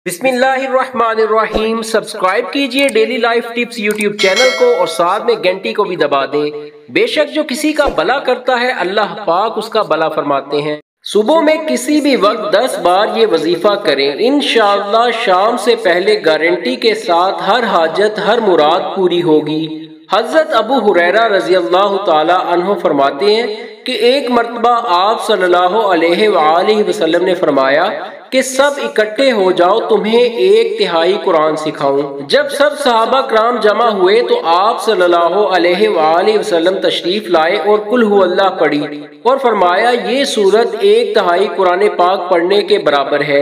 बिस्मिल्लाहिर्रहमानिर्रहीम। सब्सक्राइब कीजिए daily life tips YouTube channel को और साथ में घंटी को भी दबा दें। बेशक जो किसी का भला करता है अल्लाह पाक उसका भला फरमाते हैं। सुबह में किसी भी वक्त 10 बार ये वजीफा करें, इंशाअल्लाह शाम से पहले गारंटी के साथ हर हाजत हर मुराद पूरी होगी। हजरत अबू हुरैरा रजी अल्लाह ताला अन्हु फरमाते हैं कि एक मर्तबा आप सल्लल्लाहु अलैहि वसल्लम ने फरमाया कि सब इकट्ठे हो जाओ, तुम्हें 1/3 कुरान सिखाऊं। जब सब सहाबा कराम जमा हुए तो आप सल्लल्लाहु अलैहि वसल्लम तशरीफ लाए और कुल हु अल्लाह पढ़ी और फरमाया ये सूरत 1/3 कुरान पाक पढ़ने के बराबर है।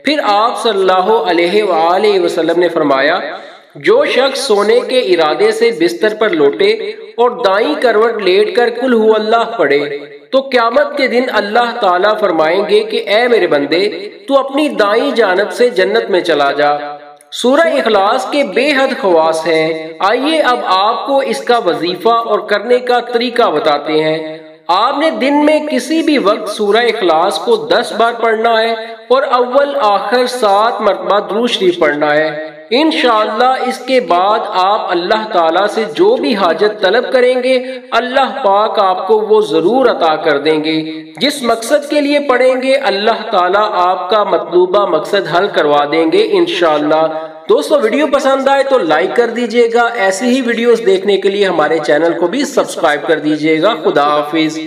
फिर आप सल्लल्लाहु अलैहि वसल्लम ने फरमाया जो शख्स सोने के इरादे से बिस्तर पर लौटे और दाईं करवट लेटकर कुल हु अल्लाह पढ़े तो क़यामत के दिन अल्लाह ताला फरमाएंगे कि ए मेरे बंदे, तू अपनी दाईं जानब से जन्नत में चला जा। सूरह इखलास के बेहद खवास हैं। आइए अब आपको इसका वजीफा और करने का तरीका बताते हैं। आपने दिन में किसी भी वक्त सूरह इखलास को 10 बार पढ़ना है और अव्वल आखिर 7 मरतबा दुरूद शरीफ पढ़ना है। इंशाअल्लाह इसके बाद आप अल्लाह ताला से जो भी हाजत तलब करेंगे अल्लाह पाक आपको वो जरूर अता कर देंगे। जिस मकसद के लिए पढ़ेंगे अल्लाह ताला आपका मतलूबा मकसद हल करवा देंगे इंशाअल्लाह। दोस्तों वीडियो पसंद आए तो लाइक कर दीजिएगा। ऐसी ही वीडियोस देखने के लिए हमारे चैनल को भी सब्सक्राइब कर दीजिएगा। खुदा हाफिज।